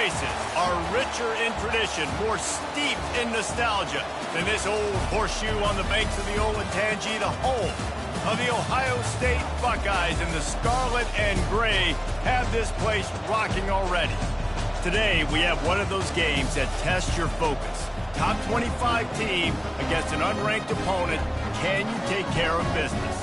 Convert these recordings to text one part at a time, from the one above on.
faces are richer in tradition, more steeped in nostalgia than this old horseshoe on the banks of the Olentangy, the home of the Ohio State Buckeyes, and the scarlet and gray have this place rocking already. Today, we have one of those games that tests your focus. Top 25 team against an unranked opponent. Can you take care of business?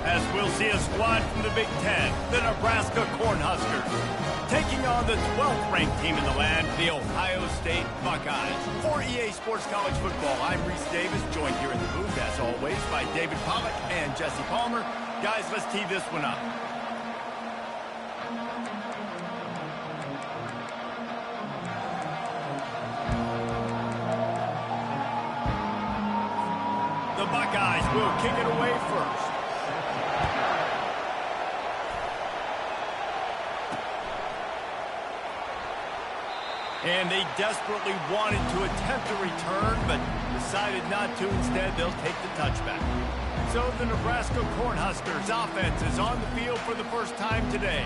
As we'll see a squad from the Big Ten, the Nebraska Cornhuskers, taking on the 12th ranked team in the land, the Ohio State Buckeyes. For EA Sports College Football, I'm Reese Davis, joined here in the booth, as always, by David Pollack and Jesse Palmer. Guys, let's tee this one up. The Buckeyes will kick it away first. And they desperately wanted to attempt a return, but decided not to. Instead, they'll take the touchback. So the Nebraska Cornhuskers offense is on the field for the first time today.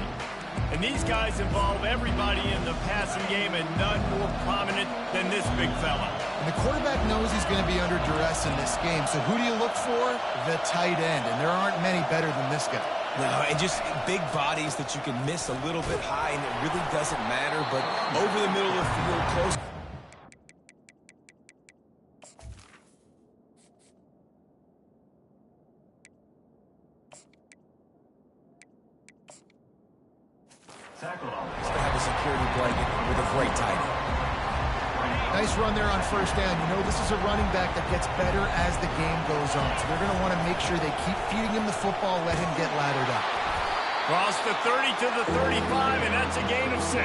And these guys involve everybody in the passing game, and none more prominent than this big fella. And the quarterback knows he's going to be under duress in this game. So who do you look for? The tight end. And there aren't many better than this guy. No, and just big bodies that you can miss a little bit high, and it really doesn't matter. But over the middle of the field, close. Tackle. He's going to have a security blanket with a great tight end. Nice run there on first down. You know, this is a running back that gets better as the game goes on. So they're going to want to make sure they keep feeding him the football, let him get laddered up. Cross the 30 to the 35, and that's a gain of 6.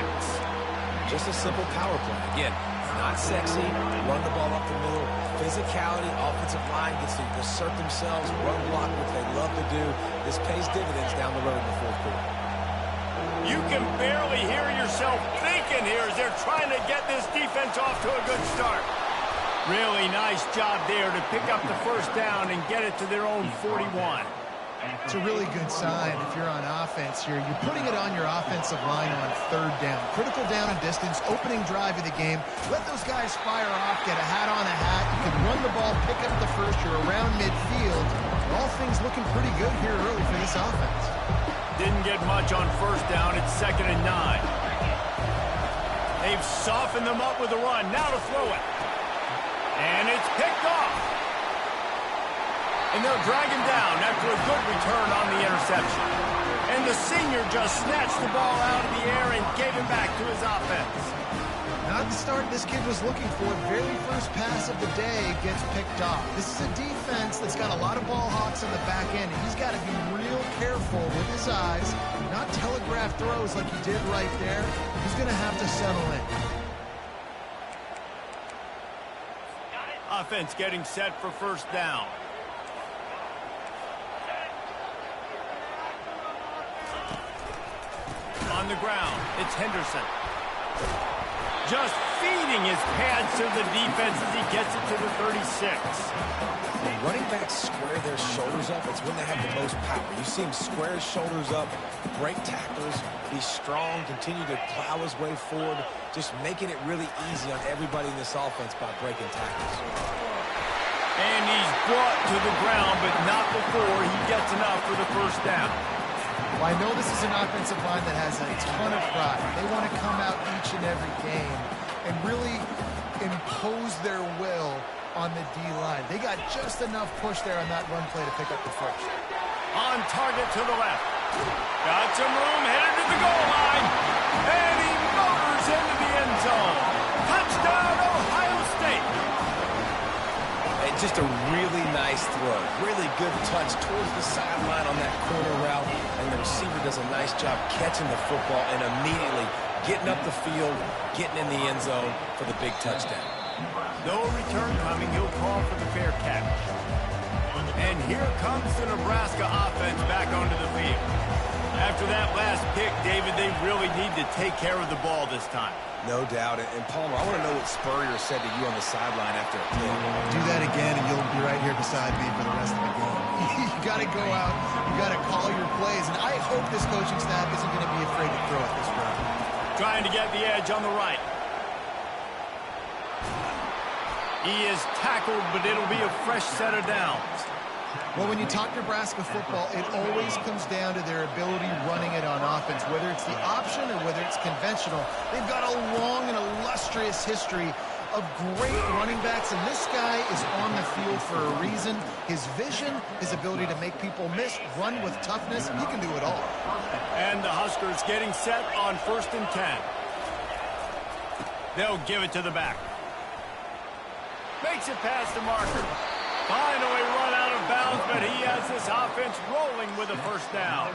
Just a simple power play. Again, not sexy, run the ball up the middle. Physicality, offensive line gets to assert themselves, run block, which they love to do. This pays dividends down the road in the fourth quarter. You can barely hear yourself thinking here as they're trying to get this defense off to a good start. Really nice job there to pick up the first down and get it to their own 41. It's a really good sign if you're on offense here. You're putting it on your offensive line on third down. Critical down and distance, opening drive of the game. Let those guys fire off, get a hat on a hat. You can run the ball, pick up the first. You're around midfield. All things looking pretty good here early for this offense. Didn't get much on first down. It's 2nd and 9. They've softened them up with a run. Now to throw it. And it's picked off. And they'll drag him down after a good return on the interception. And the senior just snatched the ball out of the air and gave him back to his offense. Not the start this kid was looking for. Very first pass of the day gets picked off. This is a defense that's got a lot of ball hawks on the back end. He's got to be real careful with his eyes, not telegraph throws like he did right there. He's going to have to settle in. Offense getting set for first down. On the ground, it's Henderson. Just feeding his pads to the defense as he gets it to the 36. When running backs square their shoulders up, it's when they have the most power. You see him square his shoulders up, break tackles, be strong, continue to plow his way forward, just making it really easy on everybody in this offense by breaking tackles. And he's brought to the ground, but not before he gets enough for the first down. Well, I know this is an offensive line that has a ton of pride. They want to come out each and every game and really impose their will on the D-line. They got just enough push there on that run play to pick up the first. On target to the left. Got some room, headed to the goal line. And he motors into the end zone. Touchdown, Ohio State. And just a really nice throw. Really good touch towards the sideline on that corner route. And the receiver does a nice job catching the football and immediately getting up the field, getting in the end zone for the big touchdown. No return coming. He'll call for the fair catch. And here comes the Nebraska offense back onto the field. After that last pick, David, they really need to take care of the ball this time. No doubt. And Palmer, I want to know what Spurrier said to you on the sideline after a play. Do that again, and you'll be right here beside me for the rest of the game. You got to go out. You got to call your plays. And I hope this coaching staff isn't going to be afraid to throw it this round. Trying to get the edge on the right. He is tackled, but it'll be a fresh set of downs. Well, when you talk Nebraska football, it always comes down to their ability running it on offense, whether it's the option or whether it's conventional. They've got a long and illustrious history of great running backs, and this guy is on the field for a reason. His vision, his ability to make people miss, run with toughness, he can do it all. And the Huskers getting set on 1st and 10. They'll give it to the back. Makes it past the marker. Finally run out of bounds, but he has this offense rolling with a first down.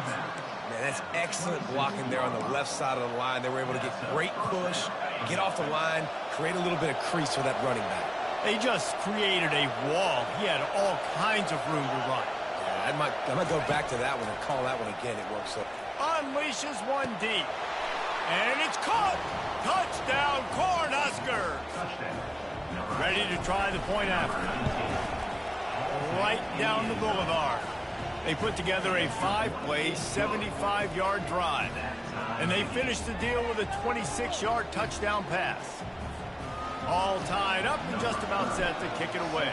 Man, that's excellent blocking there on the left side of the line. They were able to get great push, get off the line, create a little bit of crease for that running back. They just created a wall. He had all kinds of room to run. Yeah, I might go back to that one and call that one again. It works so. Unleashes one deep. And it's caught. Touchdown, Cornhuskers. Ready to try the point after. Right down the boulevard. They put together a 5-play, 75-yard drive. And they finished the deal with a 26-yard touchdown pass. All tied up and just about set to kick it away.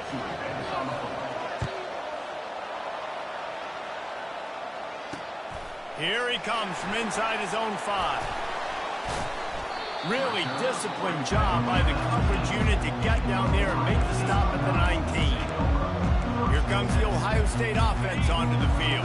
Here he comes from inside his own 5. Really disciplined job by the coverage unit to get down there and make the stop at the 19. Here comes the Ohio State offense onto the field.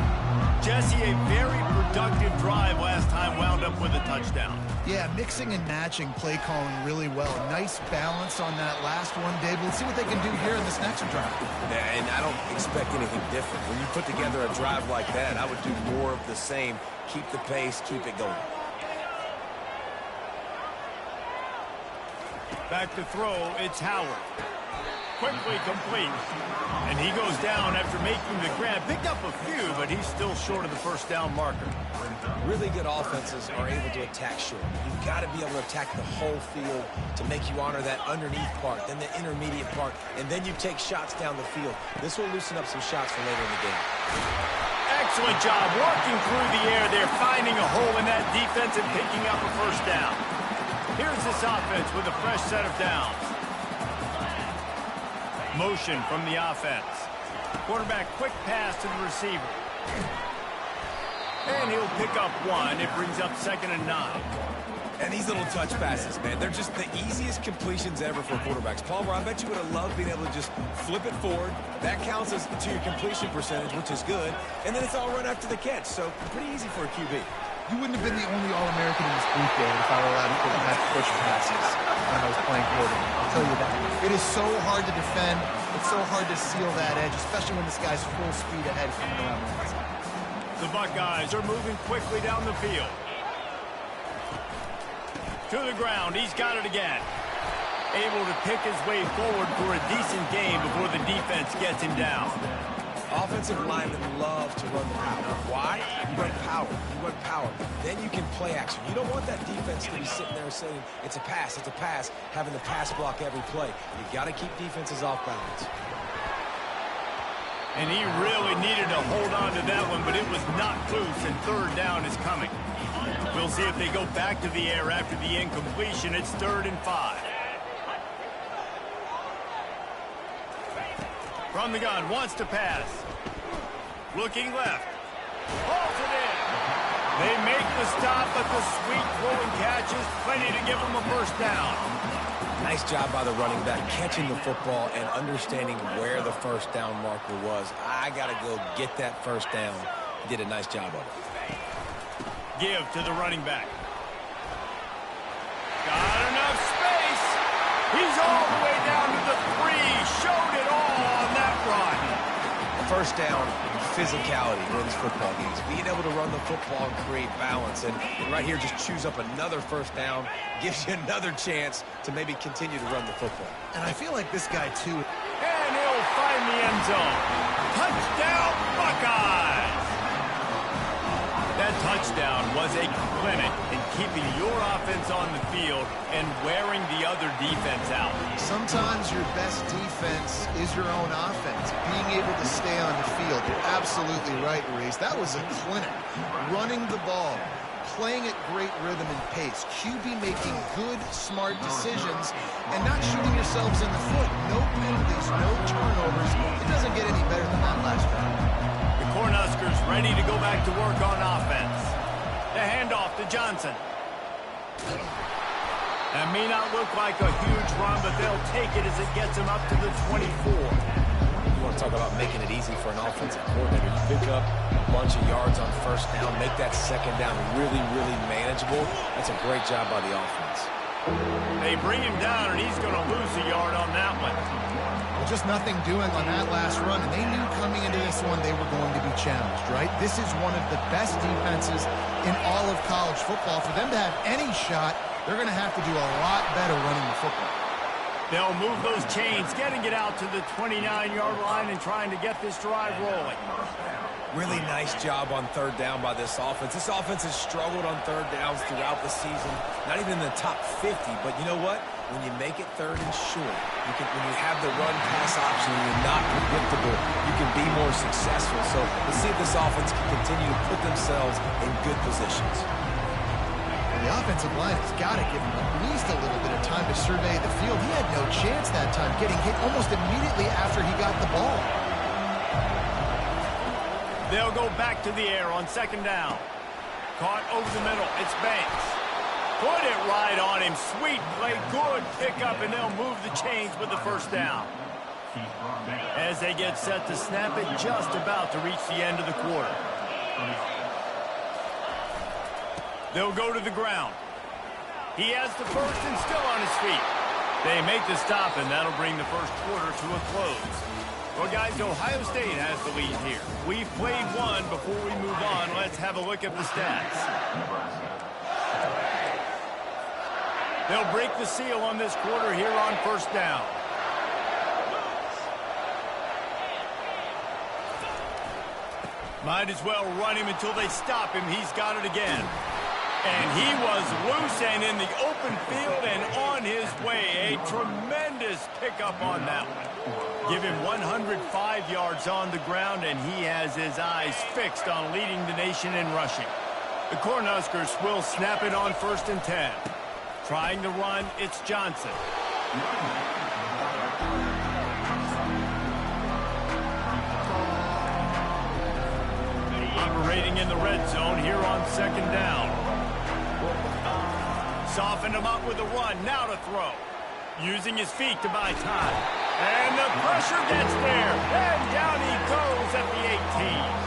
Jesse, a very productive drive last time, wound up with a touchdown. Yeah, mixing and matching play calling really well. Nice balance on that last one, Dave. Let's see what they can do here in this next drive. Yeah, and I don't expect anything different. When you put together a drive like that, I would do more of the same. Keep the pace, keep it going. Back to throw, it's Howard. Quickly complete. And he goes down after making the grab. Picked up a few, but he's still short of the first down marker. Really good offenses are able to attack short. You've got to be able to attack the whole field to make you honor that underneath part, then the intermediate part, and then you take shots down the field. This will loosen up some shots for later in the game. Excellent job working through the air there, finding a hole in that defense and picking up a first down. Here's this offense with a fresh set of downs. Motion from the offense. Quarterback quick pass to the receiver. And he'll pick up one. It brings up 2nd and 9. And these little touch passes, man, they're just the easiest completions ever for quarterbacks. Palmer, I bet you would have loved being able to just flip it forward. That counts as to your completion percentage, which is good. And then it's all run after the catch, so pretty easy for a QB. You wouldn't have been the only All-American in this group, David, if I were allowed to have push passes when I was playing quarterback. I'll tell you that. It is so hard to defend. It's so hard to seal that edge, especially when this guy's full speed ahead coming around the outside. The Buckeyes are moving quickly down the field. To the ground. He's got it again. Able to pick his way forward for a decent game before the defense gets him down. Offensive linemen love to run the power. Why? You run power. You run power. Then you can play action. You don't want that defense to be sitting there saying, it's a pass, having the pass block every play. You've got to keep defenses off balance. And he really needed to hold on to that one, but it was knocked loose, and 3rd down is coming. We'll see if they go back to the air after the incompletion. It's 3rd and 5. From the gun, wants to pass. Looking left. Hauls it in. They make the stop, but the sweet throwing catch is plenty to give them a first down. Nice job by the running back, catching the football and understanding where the first down marker was. I got to go get that first down. He did a nice job of it. Give to the running back. Got enough space. He's all the way down to the 3. Showed it all on that run. First down, physicality wins football games. Being able to run the football and create balance. And right here, just choose up another first down. Gives you another chance to maybe continue to run the football. And I feel like this guy, too. And he'll find the end zone. Touchdown, Buckeyes! That touchdown was a clinic in keeping your offense on the field and wearing the other defense out. Sometimes your best defense is your own offense, being able to stay on the field. You're absolutely right, Reese. That was a clinic. Running the ball, playing at great rhythm and pace. QB making good, smart decisions and not shooting yourselves in the foot. No penalties, no turnovers. It doesn't get any better than that last drive. The Cornhuskers ready to go back to work on offense. The handoff to Johnson. That may not look like a huge run, but they'll take it as it gets them up to the 24. You want to talk about making it easy for an offensive coordinator. You pick up a bunch of yards on first down, make that second down really, really manageable. That's a great job by the offense. They bring him down, and he's going to lose a yard on that one. Well, just nothing doing on that last run, and they knew coming into this one they were going to be challenged, right? This is one of the best defenses in all of college football. For them to have any shot, they're going to have to do a lot better running the football. They'll move those chains, getting it out to the 29-yard line and trying to get this drive rolling. Really nice job on third down by this offense. This offense has struggled on third downs throughout the season. Not even in the top 50, but you know what? When you make it third and short, when you have the run-pass option and you're not predictable, you can be more successful. So let's see if this offense can continue to put themselves in good positions. The offensive line has got to give him at least a little bit of time to survey the field. He had no chance that time, getting hit almost immediately after he got the ball. They'll go back to the air on second down. Caught over the middle. It's Banks. Put it right on him. Sweet play. Good pickup, and they'll move the chains with the first down. As they get set to snap it, just about to reach the end of the quarter. They'll go to the ground. He has the first and still on his feet. They make the stop, and that'll bring the first quarter to a close. Well, guys, Ohio State has the lead here. We've played one. Before we move on, let's have a look at the stats. They'll break the seal on this quarter here on first down. Might as well run him until they stop him. He's got it again. And he was loose and in the open field and on his way. A tremendous pickup on that one. Give him 105 yards on the ground, and he has his eyes fixed on leading the nation in rushing. The Cornhuskers will snap it on 1st and 10. Trying to run, it's Johnson. Operating in the red zone here on second down. Soften him up with a run, now to throw. Using his feet to buy time. And the pressure gets there. And down he goes at the 18.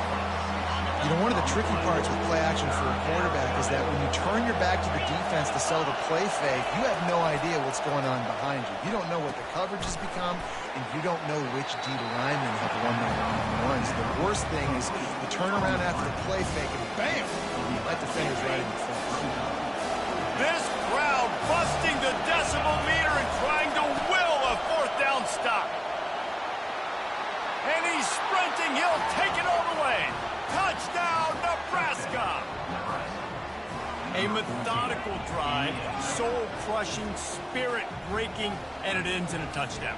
You know, one of the tricky parts with play action for a quarterback is that when you turn your back to the defense to sell the play fake, you have no idea what's going on behind you. You don't know what the coverage has become, and you don't know which D linemen have won their one-on-ones. The worst thing is you turn around after the play fake, and bam! That defender's right in your face. This crowd busting the decibel meter and trying to will a fourth down stop. And he's sprinting. He'll take it all the way. Touchdown, Nebraska! A methodical drive, soul-crushing, spirit-breaking, and it ends in a touchdown.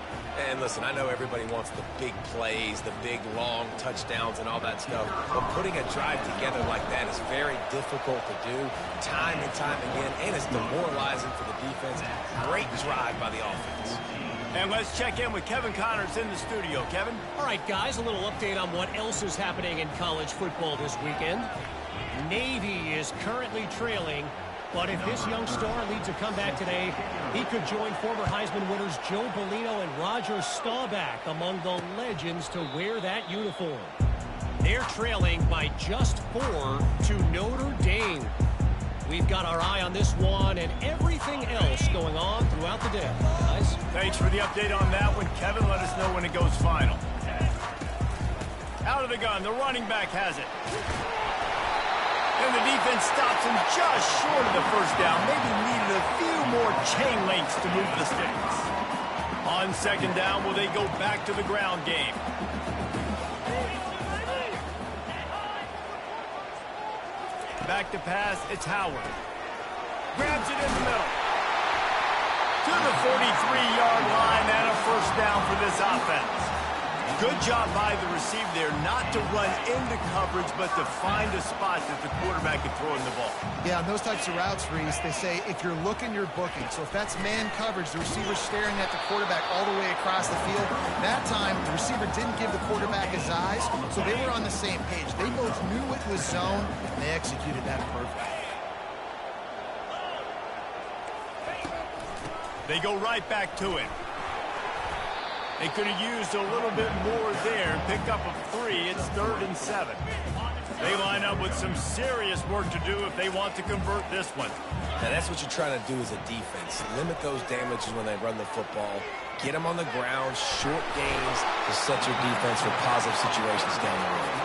And listen, I know everybody wants the big plays, the big, long touchdowns and all that stuff, but putting a drive together like that is very difficult to do time and time again, and it's demoralizing for the defense. Great drive by the offense. And let's check in with Kevin Connors in the studio. Kevin? All right, guys, a little update on what else is happening in college football this weekend. Navy is currently trailing, but if this young star leads a comeback today, he could join former Heisman winners Joe Bellino and Roger Staubach among the legends to wear that uniform. They're trailing by just 4 to Notre Dame. We've got our eye on this one and everything else going on throughout the day, guys. Thanks for the update on that one, Kevin. Let us know when it goes final. Out of the gun, the running back has it. And the defense stops him just short of the first down. Maybe needed a few more chain links to move the sticks. On second down, will they go back to the ground game? Back to pass, it's Howard. Grabs it in the middle. To the 43-yard line and a first down for this offense. Good job by the receiver there not to run into coverage, but to find a spot that the quarterback can throw in the ball. Yeah, on those types of routes, Reese, they say if you're looking, you're booking. So if that's man coverage, the receiver's staring at the quarterback all the way across the field. That time, the receiver didn't give the quarterback his eyes, so they were on the same page. They both knew it was zone, and they executed that perfectly. They go right back to it. They could have used a little bit more there and picked up a 3. It's 3rd and 7. They line up with some serious work to do if they want to convert this one. Now, that's what you're trying to do as a defense. Limit those damages when they run the football. Get them on the ground, short gains to set your defense for positive situations down the road.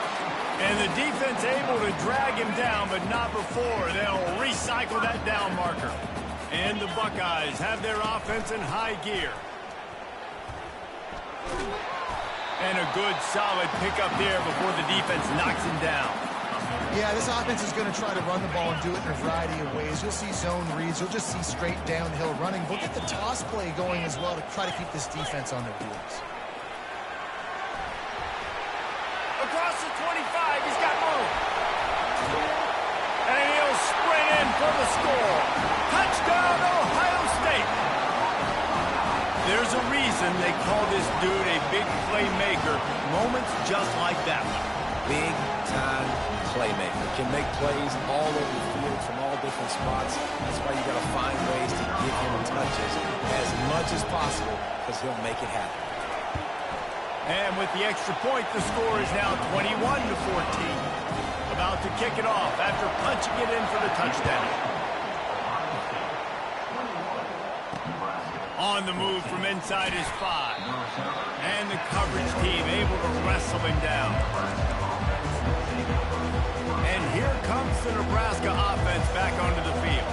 And the defense able to drag him down, but not before. They'll recycle that down marker. And the Buckeyes have their offense in high gear. And a good, solid pickup there before the defense knocks him down. Yeah, this offense is going to try to run the ball and do it in a variety of ways. You'll see zone reads. You'll just see straight downhill running. We'll get the toss play going as well to try to keep this defense on their heels. Across the 25, he's got room. And he'll sprint in for the score. Touchdown, Ohio State. There's a reason they call this dude a big playmaker. Moments just like that one. Big-time playmaker. Can make plays all over the field from all different spots. That's why you got to find ways to give him touches as much as possible because he'll make it happen. And with the extra point, the score is now 21-14. About to kick it off after punching it in for the touchdown. On the move from inside his 5. And the coverage team able to wrestle him down. And here comes the Nebraska offense back onto the field.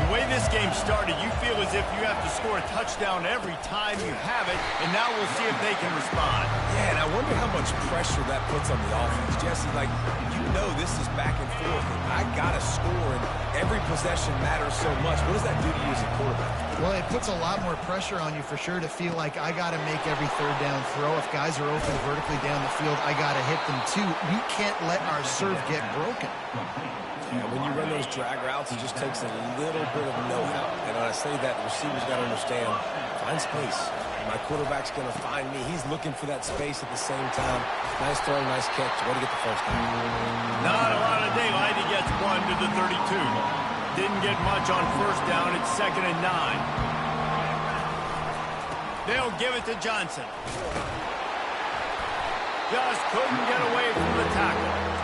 The way this game started, you feel as if you have to score a touchdown every time you have it, and now we'll see if they can respond. Yeah, and I wonder how much pressure that puts on the offense. Jesse, like, you know this is back and forth, and I got to score, and every possession matters so much. What does that do to you as a quarterback? Well, it puts a lot more pressure on you for sure to feel like I got to make every third down throw. If guys are open vertically down the field, I got to hit them too. We can't let our serve get broken. Yeah, when you run those drag routes, it just takes a little bit of know-how. And when I say that, the receiver's got to understand, find space. My quarterback's going to find me. He's looking for that space at the same time. Nice throw, nice catch. Way to get the first down. Not a lot of daylight. He gets 1 to the 32. Didn't get much on first down. It's 2nd and 9. They'll give it to Johnson. Just couldn't get away from the tackle.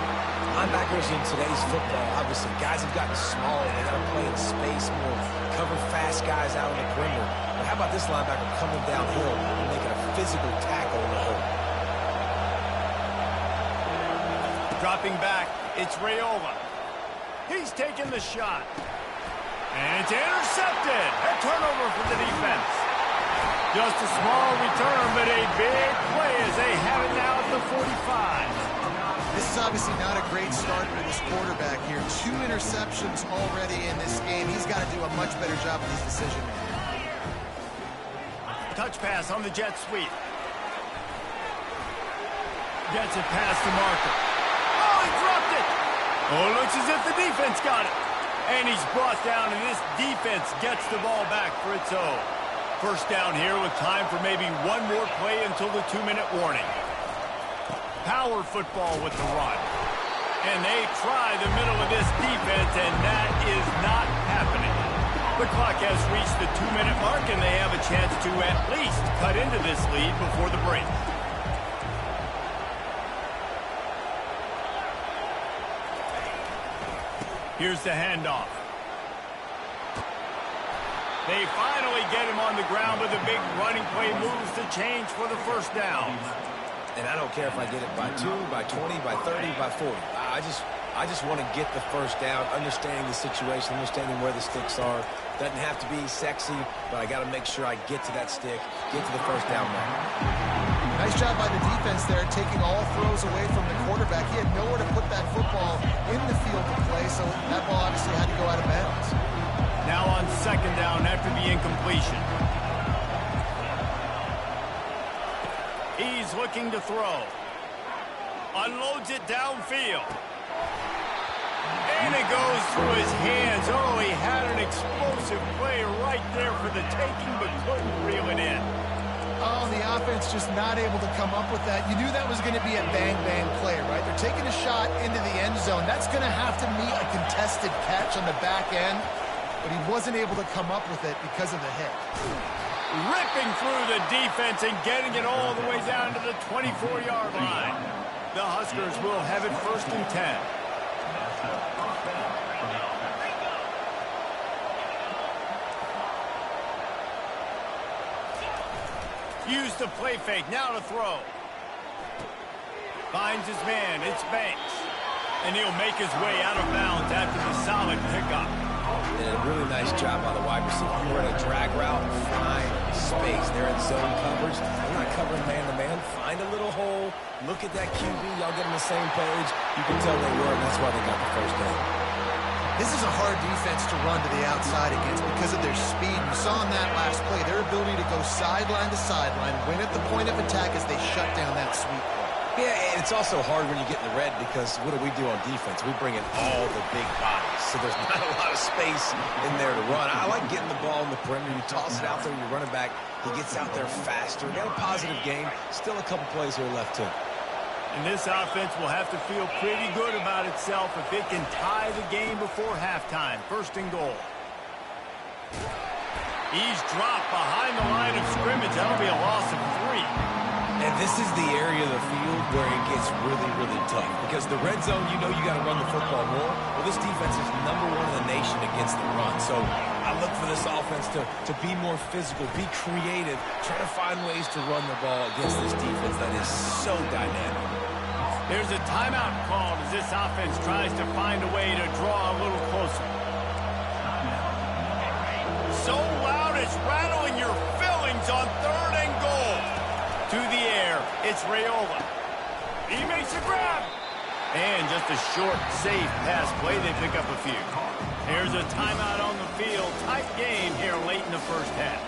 Linebackers in today's football, obviously, guys have gotten smaller. They got to play in space more, cover fast guys out on the perimeter. But how about this linebacker coming downhill and making a physical tackle in the hole? Dropping back, it's Raiola. He's taking the shot. And it's intercepted. A turnover for the defense. Just a small return, but a big play as they have it now at the 45. This is obviously not a great start for this quarterback here. 2 interceptions already in this game. He's got to do a much better job with his decision-making. Touch pass on the jet sweep. Gets it past the marker. Oh, he dropped it. Oh, it looks as if the defense got it. And he's brought down, and this defense gets the ball back for its own. First down here with time for maybe one more play until the 2-minute warning. Power football with the run. And they try the middle of this defense, and that is not happening. The clock has reached the 2-minute mark, and they have a chance to at least cut into this lead before the break. Here's the handoff. They finally get him on the ground, but the big running play moves the change for the first down. And I don't care if I get it by 2, by 20, by 30, by 40. I just want to get the first down, understanding the situation, understanding where the sticks are. Doesn't have to be sexy, but I got to make sure I get to that stick, get to the first down mark. Nice job by the defense there, taking all throws away from the quarterback. He had nowhere to put that football in the field to play, so that ball obviously had to go out of bounds. Now on 2nd down after the incompletion. He's looking to throw. Unloads it downfield. And it goes through his hands. Oh, he had an explosive play right there for the taking, but couldn't reel it in. Oh, the offense just not able to come up with that. You knew that was going to be a bang-bang play, right? They're taking a shot into the end zone. That's going to have to meet a contested catch on the back end, but he wasn't able to come up with it because of the hit. Ripping through the defense and getting it all the way down to the 24-yard line. The Huskers will have it 1st and 10. Use the play fake, now to throw. Finds his man, it's Banks. And he'll make his way out of bounds after the solid pickup. And a really nice job by the wide receiver. You run a drag route, find space. They're in zone coverage. They're not covering man-to-man. Find a little hole. Look at that QB. Y'all get on the same page. You can tell they were, and that's why they got the first down. This is a hard defense to run to the outside against because of their speed. You saw in that last play their ability to go sideline to sideline, win at the point of attack as they shut down that sweep play. Yeah, and it's also hard when you get in the red because what do we do on defense? We bring in all the big bodies, so there's not a lot of space in there to run. I like getting the ball in the perimeter. You toss it out there, you run it back. He gets out there faster. Got a positive game. Still a couple plays here left to him. And this offense will have to feel pretty good about itself if it can tie the game before halftime. 1st and goal. He's dropped behind the line of scrimmage. That'll be a loss of 3. And this is the area of the field where it gets really, really tough. Because the red zone, you know you got to run the football more. Well, this defense is #1 in the nation against the run. So I look for this offense to be more physical, be creative, try to find ways to run the ball against this defense that is so dynamic. There's a timeout called as this offense tries to find a way to draw a little closer. So loud it's rattling your fillings on 3rd and goal. To the air, it's Raiola. He makes a grab. And just a short, safe pass play. They pick up a few. Here's a timeout on the field. Tight game here late in the first half.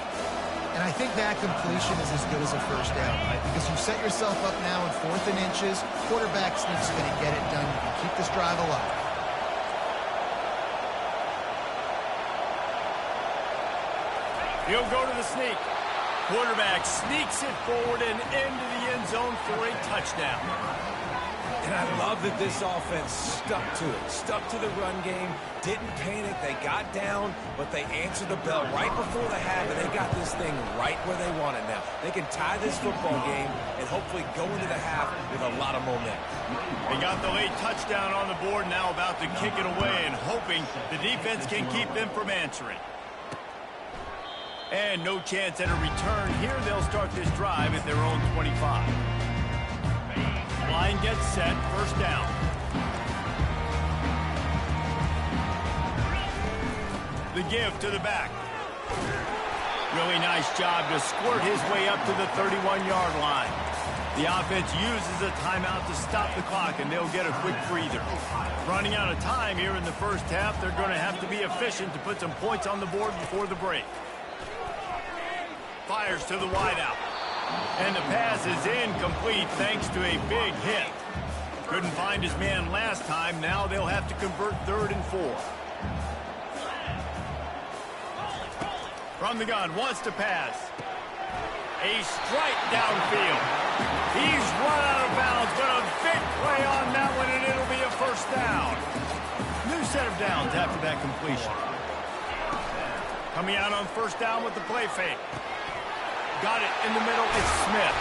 And I think that completion is as good as a first down, right? Because you set yourself up now in 4th and inches. Quarterback sneak's going to get it done. You can keep this drive alive. He'll go to the sneak. Quarterback sneaks it forward and into the end zone for a touchdown. And I love that this offense stuck to it, stuck to the run game, didn't panic. They got down, but they answered the bell right before the half, and they got this thing right where they want it now. They can tie this football game and hopefully go into the half with a lot of momentum. They got the late touchdown on the board, now about to kick it away and hoping the defense can keep them from answering. And no chance at a return here. They'll start this drive at their own 25. Line gets set, 1st down. The give to the back. Really nice job to squirt his way up to the 31-yard line. The offense uses a timeout to stop the clock, and they'll get a quick breather. Running out of time here in the first half, they're going to have to be efficient to put some points on the board before the break. Fires to the wideout. And the pass is incomplete thanks to a big hit. Couldn't find his man last time. Now they'll have to convert 3rd and 4. From the gun, wants to pass. A strike downfield. He's run out of bounds, but a big play on that one, and it'll be a 1st down. New set of downs after that completion. Coming out on 1st down with the play fake. Got it in the middle, it's Smith.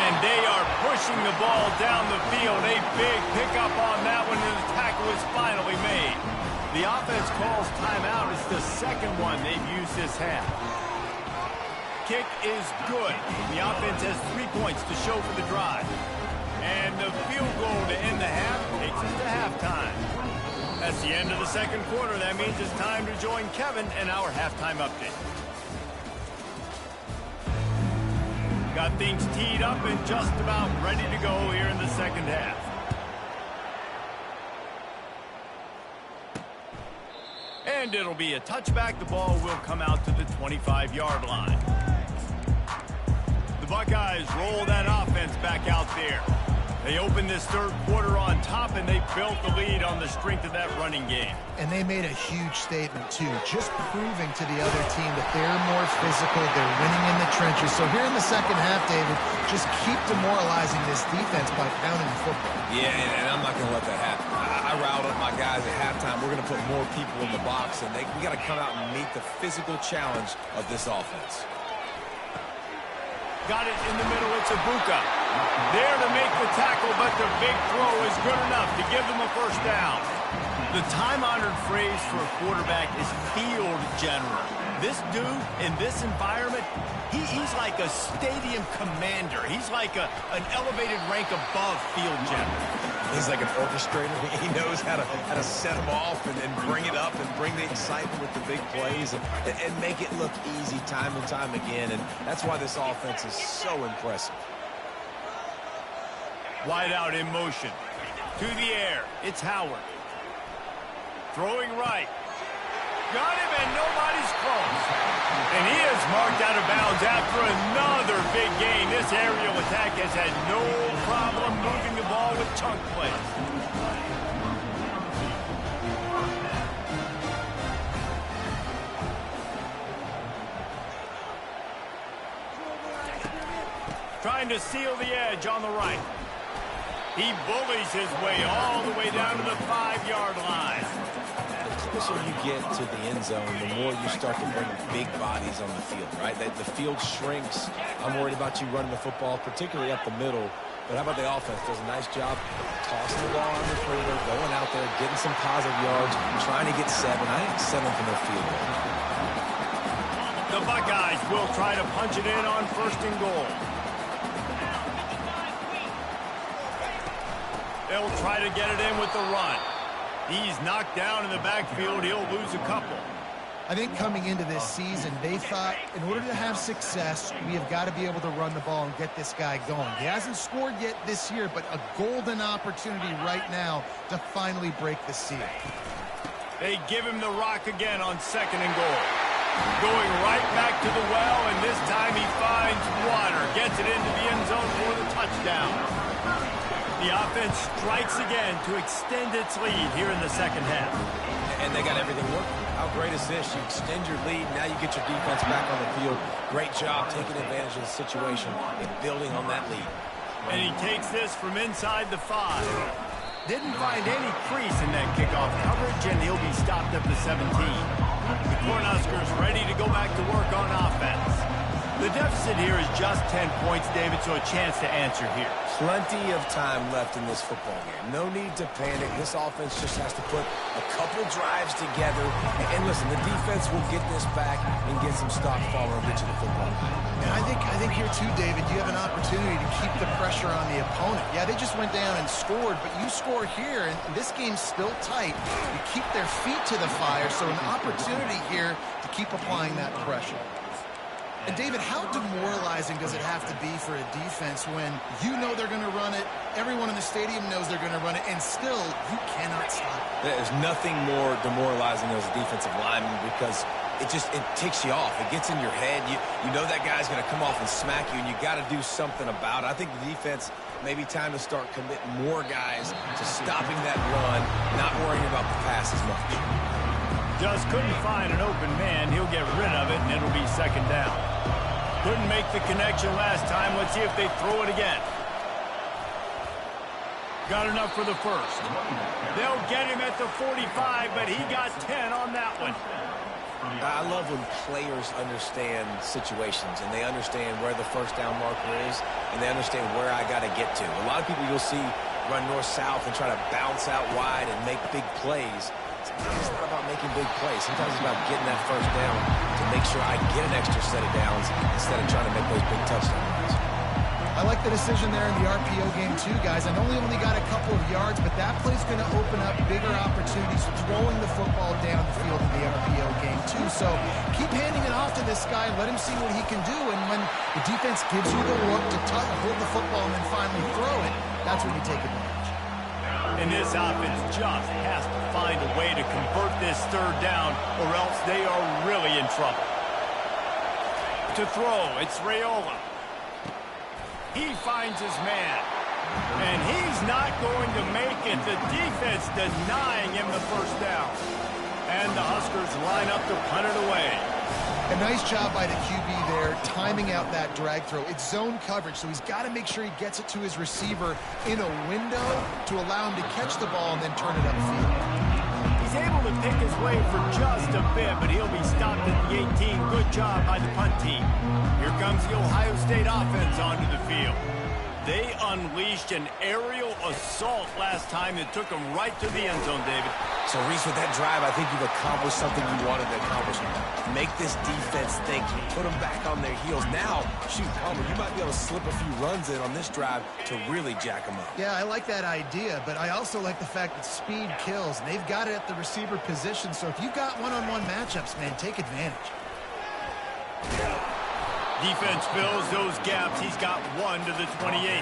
And they are pushing the ball down the field. A big pickup on that one, and the tackle is finally made. The offense calls timeout. It's the 2nd one they've used this half. Kick is good. The offense has 3 points to show for the drive. And the field goal to end the half takes us to halftime. That's the end of the 2nd quarter. That means it's time to join Kevin and our halftime update. Got things teed up and just about ready to go here in the 2nd half. And it'll be a touchback. The ball will come out to the 25-yard line. The Buckeyes roll that offense back out there. They opened this third quarter on top, and they built the lead on the strength of that running game. And they made a huge statement, too, just proving to the other team that they're more physical, they're winning in the trenches. So here in the second half, David, just keep demoralizing this defense by pounding the football. Yeah, and I'm not going to let that happen. I riled up my guys at halftime. We're going to put more people in the box, and we got to come out and meet the physical challenge of this offense. Got it in the middle. It's Ibuka. There to make the tackle, but the big throw is good enough to give them a first down. The time-honored phrase for a quarterback is field general. This dude, in this environment, he's like a stadium commander. He's like an elevated rank above field general. He's like an orchestrator. He knows how to set them off and bring it up and bring the excitement with the big plays and make it look easy time and time again. And that's why this offense is so impressive. Wide out in motion. To the air. It's Howard. Throwing right. Got him, and nobody's close. And he is marked out of bounds after another big gain. This aerial attack has had no problem moving the ball with chunk plays. Trying to seal the edge on the right. He bullies his way all the way down to the 5-yard line. The closer you get to the end zone, the more you start to bring big bodies on the field, right? The field shrinks. I'm worried about you running the football, particularly up the middle. But how about the offense? Does a nice job tossing the ball on the perimeter, going out there, getting some positive yards, trying to get 7. I think 7 from their field goal. The Buckeyes will try to punch it in on 1st and goal. They'll try to get it in with the run. He's knocked down in the backfield. He'll lose a couple. I think coming into this season, they thought in order to have success, we have got to be able to run the ball and get this guy going. He hasn't scored yet this year, but a golden opportunity right now to finally break the seal. They give him the rock again on 2nd and goal. Going right back to the well, and this time he finds water. Gets it into the end zone for the touchdown. The offense strikes again to extend its lead here in the second half. And they got everything working. How great is this? You extend your lead, now you get your defense back on the field. Great job taking advantage of the situation and building on that lead. And he takes this from inside the 5. Didn't find any crease in that kickoff coverage, and he'll be stopped at the 17. The Cornhuskers ready to go back to work on offense. The deficit here is just 10 points, David, so a chance to answer here. Plenty of time left in this football game. No need to panic. This offense just has to put a couple drives together. And listen, the defense will get this back and get some stop follow and get you the football. And I think here too, David, you have an opportunity to keep the pressure on the opponent. Yeah, they just went down and scored, but you score here, and this game's still tight. You keep their feet to the fire, so an opportunity here to keep applying that pressure. And, David, how demoralizing does it have to be for a defense when you know they're going to run it, everyone in the stadium knows they're going to run it, and still you cannot stop it? There's nothing more demoralizing as a defensive lineman because it ticks you off. It gets in your head. You know that guy's going to come off and smack you, and you got to do something about it. I think the defense maybe time to start committing more guys to stopping that run, not worrying about the pass as much. Just couldn't find an open man. He'll get rid of it, and it'll be 2nd down. Couldn't make the connection last time. Let's see if they throw it again. Got enough for the 1st. They'll get him at the 45, but he got 10 on that one. I love when players understand situations, and they understand where the 1st down marker is, and they understand where I got to get to. A lot of people you'll see run north-south and try to bounce out wide and make big plays. Sometimes it's not about making big plays. Sometimes it's about getting that 1st down to make sure I get an extra set of downs instead of trying to make those big touchdowns. I like the decision there in the RPO game too, guys. I know he only got a couple of yards, but that play's going to open up bigger opportunities throwing the football down the field in the RPO game too. So keep handing it off to this guy. Let him see what he can do. And when the defense gives you the look to hold the football and then finally throw it, that's when you take advantage. And this offense just has to find a way to convert this 3rd down, or else they are really in trouble. To throw, it's Raiola. He finds his man. And he's not going to make it. The defense denying him the first down. And the Huskers line up to punt it away. A nice job by the QB there, timing out that drag throw. It's zone coverage, so he's got to make sure he gets it to his receiver in a window to allow him to catch the ball and then turn it upfield. He's able to pick his way for just a bit, but he'll be stopped at the 18. Good job by the punt team. Here comes the Ohio State offense onto the field. They unleashed an aerial assault last time that took them right to the end zone, David. So, Reese, with that drive, I think you've accomplished something you wanted to accomplish. Make this defense think. Put them back on their heels. Now, shoot, Palmer, you might be able to slip a few runs in on this drive to really jack them up. Yeah, I like that idea, but I also like the fact that speed kills. They've got it at the receiver position, so if you've got one-on-one matchups, man, take advantage. Defense fills those gaps. He's got one to the 28.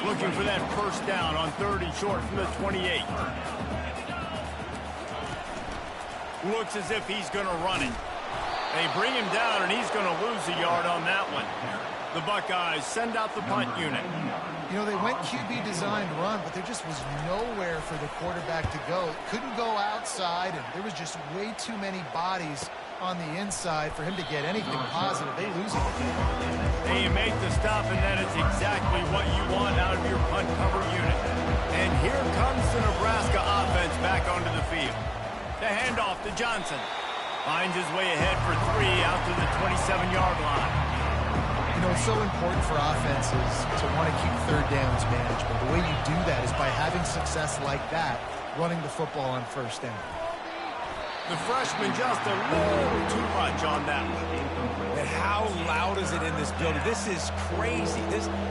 Looking for that first down on 3rd and short from the 28. Looks as if he's going to run it. They bring him down, and he's going to lose a yard on that one. The Buckeyes send out the punt unit. You know, they went QB designed run, but there just was nowhere for the quarterback to go. Couldn't go outside, and there was just way too many bodies on the inside for him to get anything positive. They lose it. And you make the stop, and that is exactly what you want out of your punt cover unit. And here comes the Nebraska offense back onto the field. The handoff to Johnson. Finds his way ahead for 3 out to the 27-yard line. You know, it's so important for offenses to want to keep third downs manageable. The way you do that is by having success like that, running the football on first down. The freshman just a little too much on that one. And how loud is it in this building? This is crazy.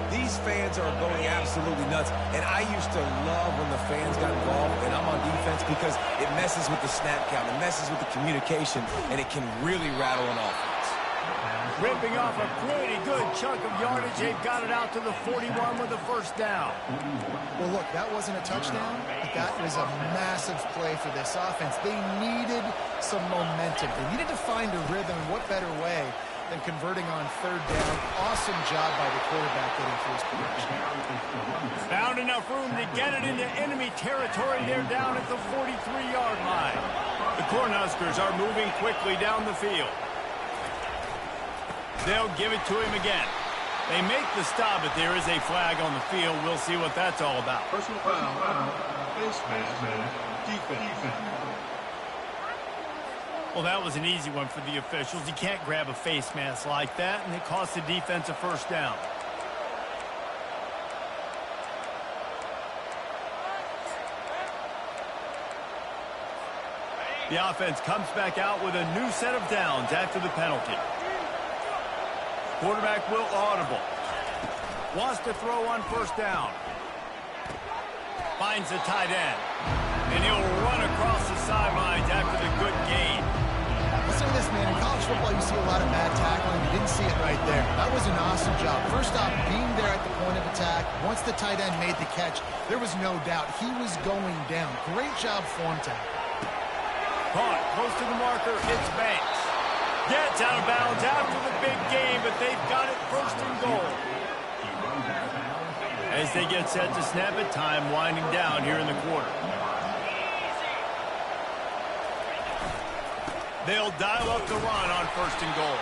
These fans are going absolutely nuts. And I used to love when the fans got involved, and I'm on defense, because it messes with the snap count, it messes with the communication, and it can really rattle an offense. Ripping off a pretty good chunk of yardage. They've got it out to the 41 with the first down. Well, look, that wasn't a touchdown, but that was a massive play for this offense. They needed some momentum. They needed to find a rhythm, and what better way than converting on 3rd down. Awesome job by the quarterback getting through his progression. Found enough room to get it into enemy territory. They're down at the 43-yard line. The Cornhuskers are moving quickly down the field. They'll give it to him again. They make the stop, but there is a flag on the field. We'll see what that's all about. Personal foul, face mask, defense. Well, that was an easy one for the officials. You can't grab a face mask like that, and it costs the defense a first down. The offense comes back out with a new set of downs after the penalty. Quarterback will audible. Wants to throw on first down. Finds the tight end. And he'll run across the sidelines after the good gain. Listen to this, man. In college football, you see a lot of bad tackling. You didn't see it right there. That was an awesome job. First off, being there at the point of attack. Once the tight end made the catch, there was no doubt he was going down. Great job for him to. Caught close to the marker. It's Banks. Gets out of bounds after the big game, but they've got it 1st and goal. As they get set to snap it, time winding down here in the quarter. They'll dial up the run on 1st and goal.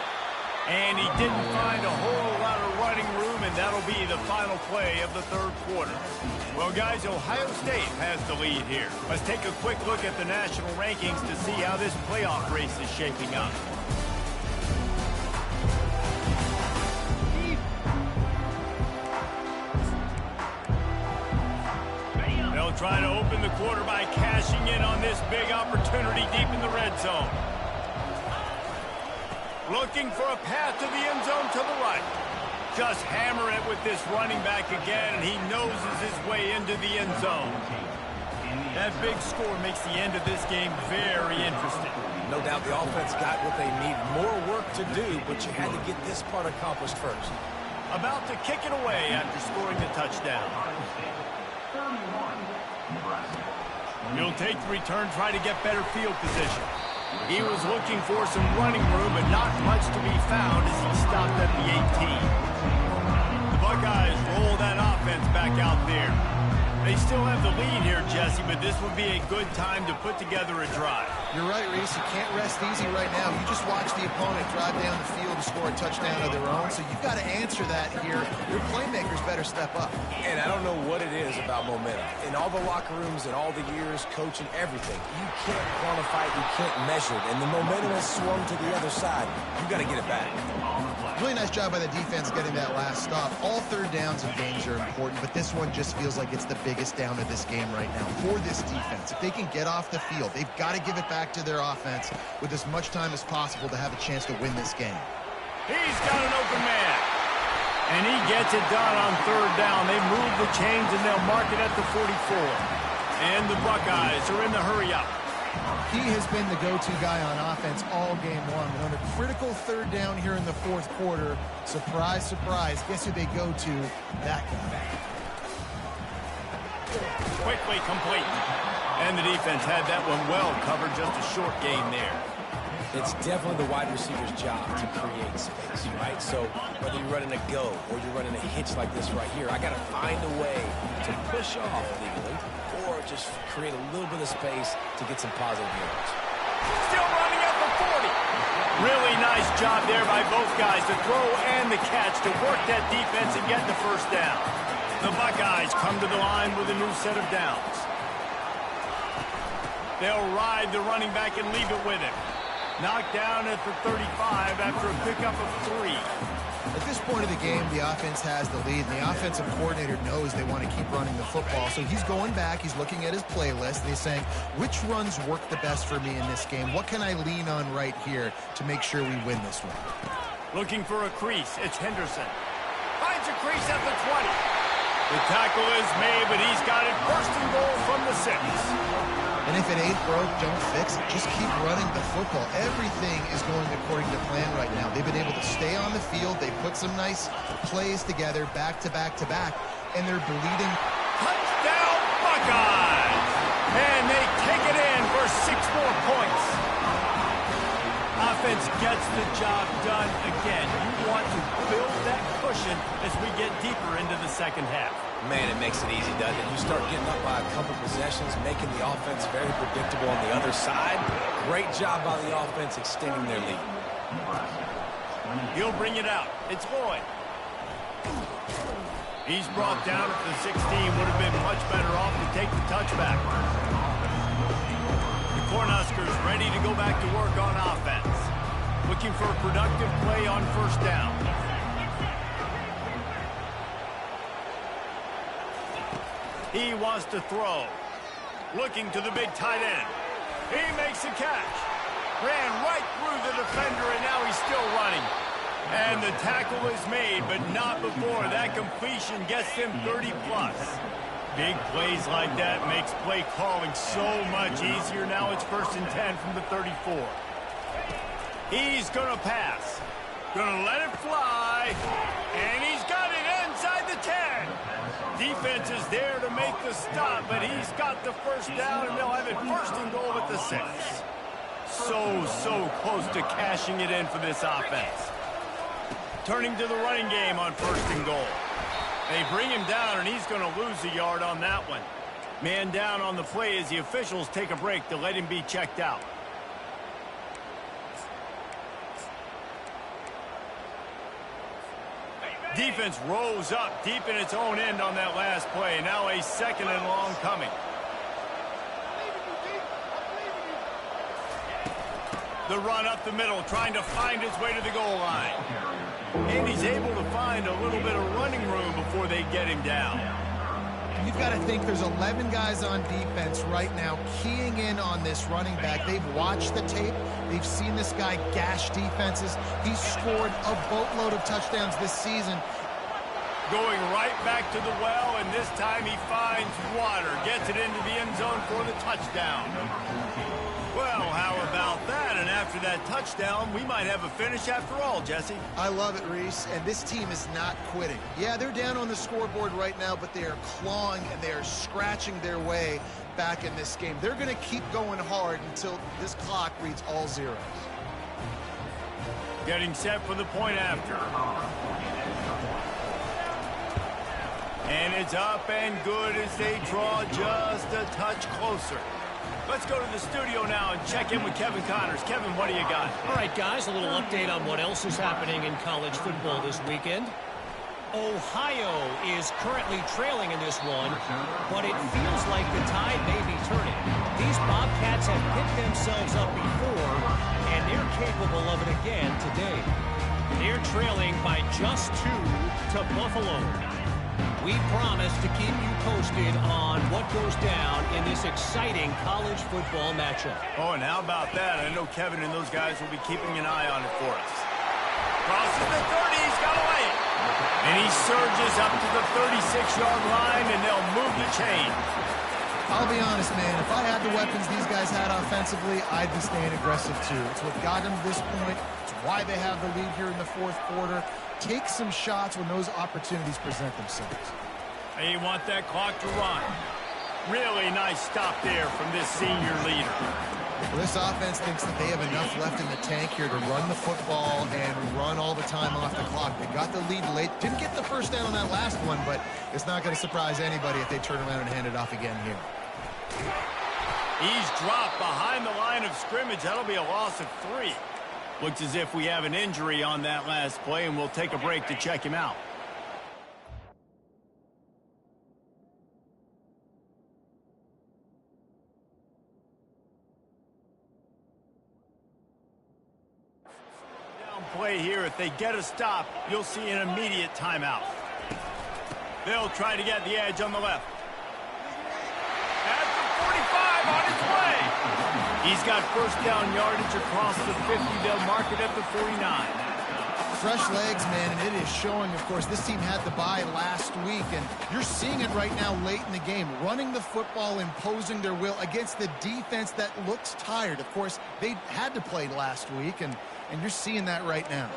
And he didn't find a whole lot of running room, and that'll be the final play of the 3rd quarter. Well, guys, Ohio State has the lead here. Let's take a quick look at the national rankings to see how this playoff race is shaping up. They'll try to open the quarter by cashing in on this big opportunity deep in the red zone. Looking for a path to the end zone to the right. Just hammer it with this running back again, and he noses his way into the end zone. That big score makes the end of this game very interesting. No doubt the offense got what they need. More work to do, but you had to get this part accomplished first. About to kick it away after scoring the touchdown. He'll take the return, try to get better field position. He was looking for some running room, but not much to be found as he stopped at the 18. The Buckeyes offense back out there. They still have the lead here, Jesse, but this would be a good time to put together a drive. You're right, Reese. You can't rest easy right now. You just watch the opponent drive down the field to score a touchdown of their own, so you've got to answer that here. Your playmakers better step up. And I don't know what it is about momentum. In all the locker rooms and all the years, coaching, everything, you can't quantify it, you can't measure it. And the momentum has swung to the other side. You got to get it back. Really nice job by the defense getting that last stop. All third downs in games are important, but this one just feels like it's the biggest down of this game right now for this defense. If they can get off the field, they've got to give it back to their offense with as much time as possible to have a chance to win this game. He's got an open man. And he gets it done on third down. They move the chains and they'll mark it at the 44. And the Buckeyes are in the hurry up. He has been the go-to guy on offense all game long. And on a critical third down here in the fourth quarter, surprise, surprise, guess who they go to? That guy. Quickly complete. And the defense had that one well covered, just a short gain there. It's definitely the wide receiver's job to create space, right? So whether you're running a go or you're running a hitch like this right here, I got to find a way to push off legally or just create a little bit of space to get some positive yards. Still running at the 40. Really nice job there by both guys, the throw and the catch to work that defense and get the first down. The Buckeyes come to the line with a new set of downs. They'll ride the running back and leave it with him. Knocked down at the 35 after a pickup of 3. At this point of the game, the offense has the lead, and the offensive coordinator knows they want to keep running the football. So he's going back, he's looking at his playlist, and he's saying, which runs work the best for me in this game? What can I lean on right here to make sure we win this one? Looking for a crease, it's Henderson. Finds a crease at the 20. The tackle is made, but he's got it first and goal from the 6. And if it ain't broke, don't fix it. Just keep running the football. Everything is going according to plan right now. They've been able to stay on the field. They put some nice plays together back to back to back, and they're bleeding. Touchdown, Buckeyes! And they take it in for 6 more points. Offense gets the job done again. You want to build that cushion as we get deeper into the second half. Man, it makes it easy, doesn't it? You start getting up by a couple possessions, making the offense very predictable on the other side. Great job by the offense extending their lead. He'll bring it out. It's Boyd. He's brought down at the 16. Would have been much better off to take the touchback. The Cornhuskers ready to go back to work on offense. Looking for a productive play on first down. He wants to throw. Looking to the big tight end. He makes a catch. Ran right through the defender, and now he's still running. And the tackle is made, but not before. That completion gets him 30-plus. Big plays like that makes play calling so much easier. Now it's 1st and 10 from the 34. He's going to pass. Going to let it fly. And he's got it inside the 10. Defense is there to make the stop, but he's got the first down, and they'll have it 1st and goal at the 6. So close to cashing it in for this offense. Turning to the running game on 1st and goal. They bring him down, and he's going to lose a yard on that one. Man down on the play as the officials take a break to let him be checked out. Defense rose up deep in its own end on that last play. Now a 2nd and long coming. The run up the middle, trying to find his way to the goal line. And he's able to find a little bit of running room before they get him down. You've got to think there's 11 guys on defense right now keying in on this running back. They've watched the tape. They've seen this guy gash defenses. He's scored a boatload of touchdowns this season. Going right back to the well, and this time he finds water. Gets it into the end zone for the touchdown. Well, how about that? And after that touchdown, we might have a finish after all, Jesse. I love it, Reese, and this team is not quitting. Yeah, they're down on the scoreboard right now, but they are clawing and they are scratching their way back in this game. They're going to keep going hard until this clock reads all zeros. Getting set for the point after. And it's up and good as they draw just a touch closer. Let's go to the studio now and check in with Kevin Connors. Kevin, what do you got? All right, guys, a little update on what else is happening in college football this weekend. Ohio is currently trailing in this one, but it feels like the tide may be turning. These Bobcats have picked themselves up before, and they're capable of it again today. They're trailing by just 2 to Buffalo. We promise to keep you posted on what goes down in this exciting college football matchup. Oh, and how about that? I know Kevin and those guys will be keeping an eye on it for us. Crosses the 30, he's got away. And he surges up to the 36-yard line, and they'll move the chain. I'll be honest, man. If I had the weapons these guys had offensively, I'd be staying aggressive, too. It's what got them to this point. It's why they have the lead here in the fourth quarter. Take some shots when those opportunities present themselves. They want that clock to run. Really nice stop there from this senior leader. Well, this offense thinks that they have enough left in the tank here to run the football and run all the time off the clock. They got the lead late. Didn't get the first down on that last one, but it's not going to surprise anybody if they turn around and hand it off again here. He's dropped behind the line of scrimmage. That'll be a loss of 3. Looks as if we have an injury on that last play, and we'll take a break to check him out. Down play here. If they get a stop, you'll see an immediate timeout. They'll try to get the edge on the left. At the 45 on its way. He's got first down yardage across the 50. They'll mark it at the 49. Fresh legs, man, and it is showing, of course, this team had the bye last week, and you're seeing it right now late in the game. Running the football, imposing their will against the defense that looks tired. Of course, they had to play last week, and you're seeing that right now.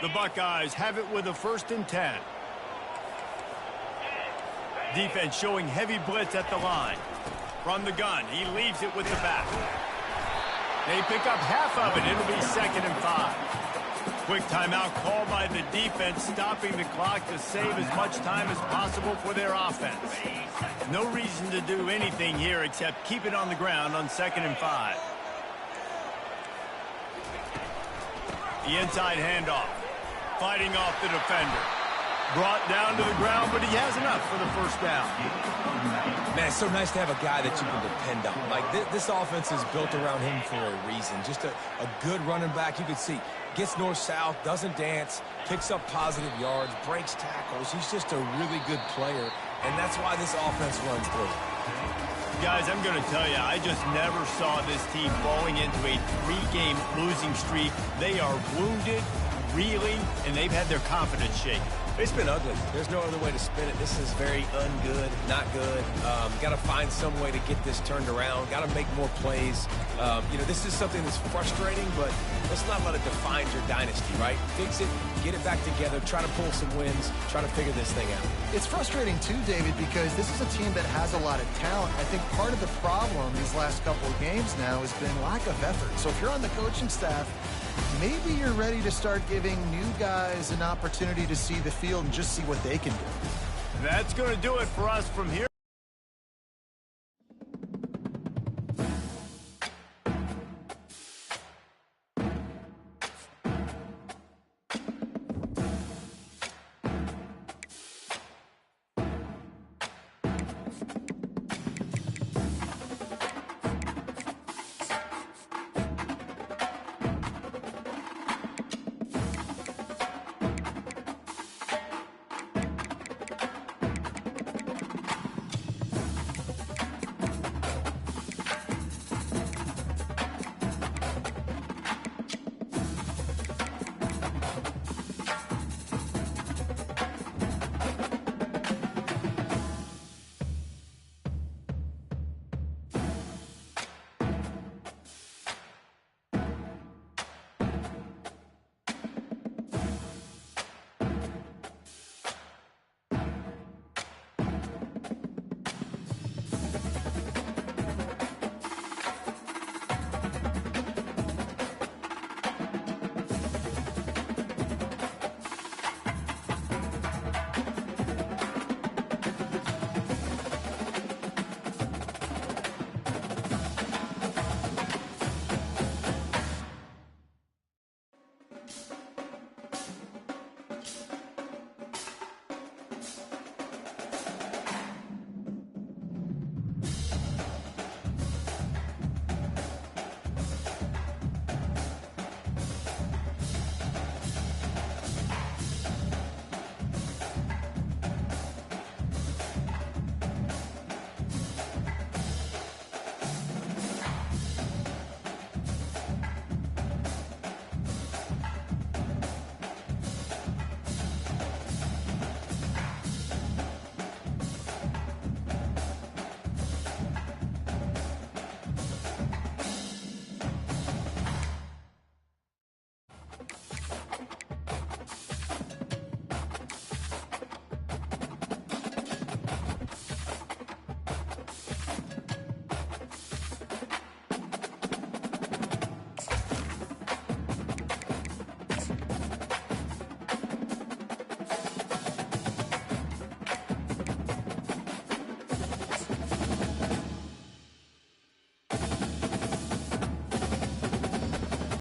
The Buckeyes have it with a 1st and 10. Defense showing heavy blitz at the line. From the gun, he leaves it with the back. They pick up half of it. It'll be 2nd and 5. Quick timeout called by the defense, stopping the clock to save as much time as possible for their offense. No reason to do anything here except keep it on the ground on 2nd and 5. The inside handoff. Fighting off the defender. Brought down to the ground, but he has enough for the first down. Man, it's so nice to have a guy that you can depend on. Like, this offense is built around him for a reason. Just a good running back. You can see, gets north-south, doesn't dance, picks up positive yards, breaks tackles. He's just a really good player, and that's why this offense runs through. Guys, I'm going to tell you, I just never saw this team falling into a 3-game losing streak. They are wounded, reeling, and they've had their confidence shaken. It's been ugly. There's no other way to spin it. This is very ungood, not good. Got to find some way to get this turned around. Got to make more plays. This is something that's frustrating, but let's not let it define your dynasty, right? Fix it, get it back together, try to pull some wins, try to figure this thing out. It's frustrating too, David, because this is a team that has a lot of talent. I think part of the problem these last couple of games now has been lack of effort. So if you're on the coaching staff, maybe you're ready to start giving new guys an opportunity to see the field and just see what they can do. That's going to do it for us from here.